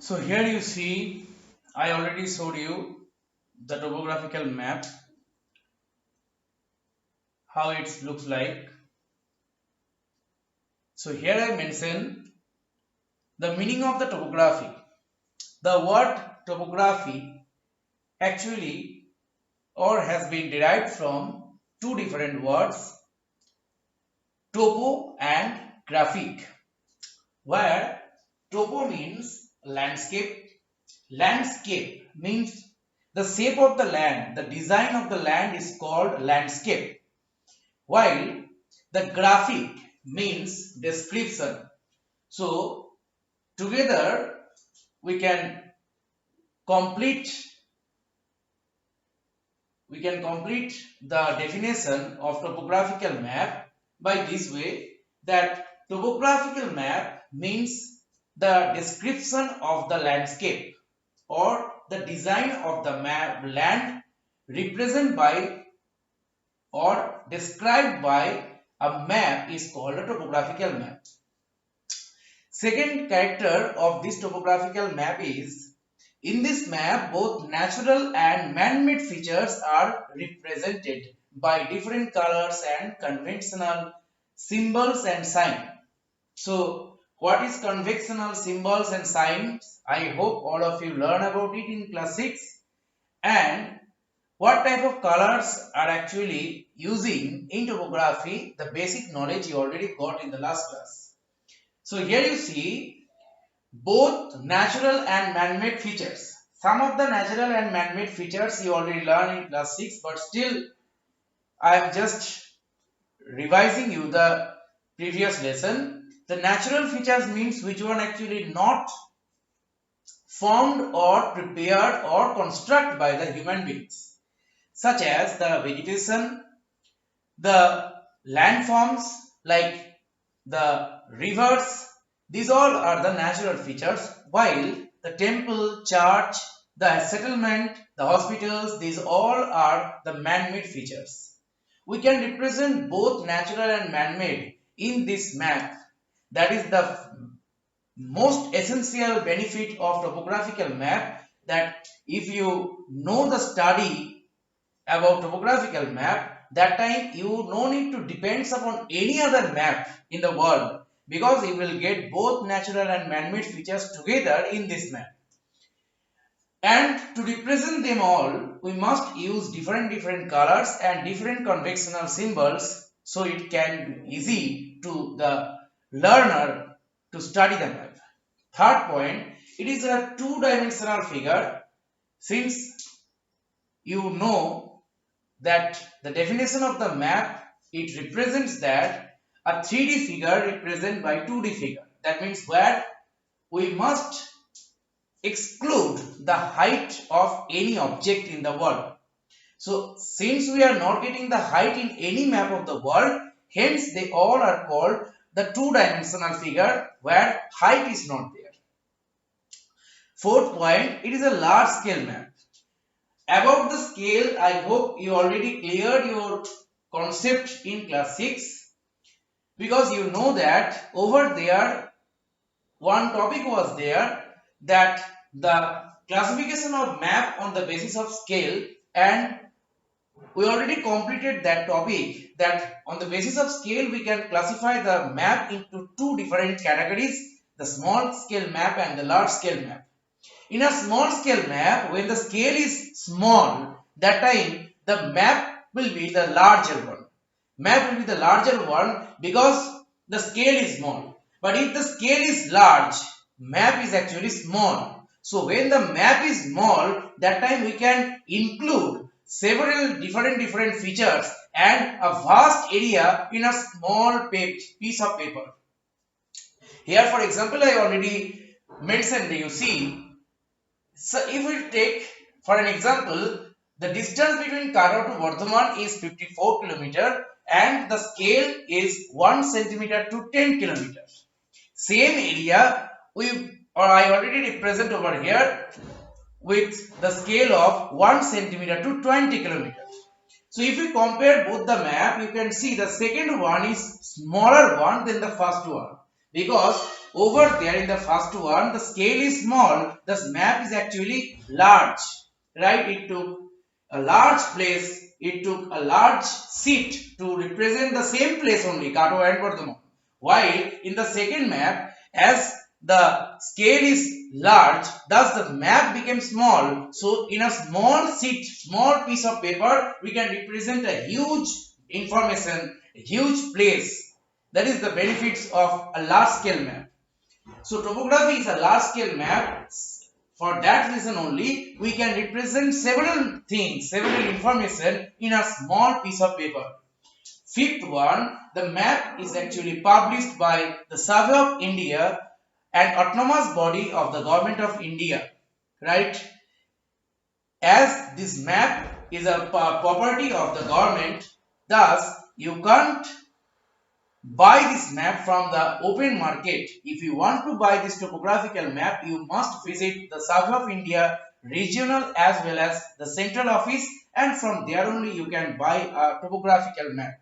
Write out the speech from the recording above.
So here you see, I already showed you the topographical map, how it looks like. So here I mention the meaning of the topography. The word topography actually or has been derived from two different words, topo and graphic, where topo means landscape. Landscape means the shape of the land, the design of the land is called landscape, while the graphic means description. So together we can complete the definition of topographical map by this way, that topographical map means the description of the landscape or the design of the map land represented by or described by a map is called a topographical map. Second character of this topographical map is, in this map both natural and man-made features are represented by different colors and conventional symbols and signs. So what is conventional symbols and signs? I hope all of you learn about it in class 6. And what type of colors are actually using in topography, the basic knowledge you already got in the last class. So here you see both natural and man-made features. Some of the natural and man-made features you already learned in class 6, but still I am just revising you the previous lesson. The natural features means which one actually not formed or prepared or constructed by the human beings, such as the vegetation, the landforms like the rivers. These all are the natural features, while the temple, church, the settlement, the hospitals, these all are the man-made features. We can represent both natural and man-made in this map. That is the most essential benefit of topographical map, that if you know the study about topographical map, that time you no need to depend upon any other map in the world, because you will get both natural and man-made features together in this map. And to represent them all, we must use different colors and different conventional symbols, so it can be easy to the learner to study the map. Third point, it is a two-dimensional figure. Since you know that the definition of the map, it represents that a 3D figure represented by 2D figure. That means where we must exclude the height of any object in the world. So since we are not getting the height in any map of the world, hence they all are called the two-dimensional figure where height is not there. Fourth point, it is a large scale map. About the scale, I hope you already cleared your concept in class 6, because you know that over there one topic was there, that the classification of map on the basis of scale, and we already completed that topic, that on the basis of scale we can classify the map into two different categories, the small scale map and the large scale map. In a small scale map, when the scale is small, that time the map will be the larger one. Map will be the larger one because the scale is small. But if the scale is large, map is actually small. So when the map is small, that time we can include several different features and a vast area in a small piece of paper. Here, for example, I already mentioned, you see. So if we take for an example, the distance between Karo to Bardhaman is 54 km and the scale is 1 cm to 10 km. Same area I already represent over here with the scale of 1 cm to 20 km. So if you compare both the map, you can see the second one is smaller one than the first one, because over there in the first one, the scale is small, the map is actually large, right? It took a large place, it took a large seat to represent the same place only, Kato and Bardhaman. While in the second map, as the scale is large, thus the map became small. So in a small sheet, small piece of paper, we can represent a huge information, a huge place. That is the benefits of a large scale map. So topography is a large scale map. For that reason only, we can represent several things, several information in a small piece of paper. Fifth one, the map is actually published by the Survey of India, an autonomous body of the government of India, right? As this map is a property of the government, thus you can't buy this map from the open market. If you want to buy this topographical map, you must visit the Survey of India regional as well as the central office, and from there only you can buy a topographical map.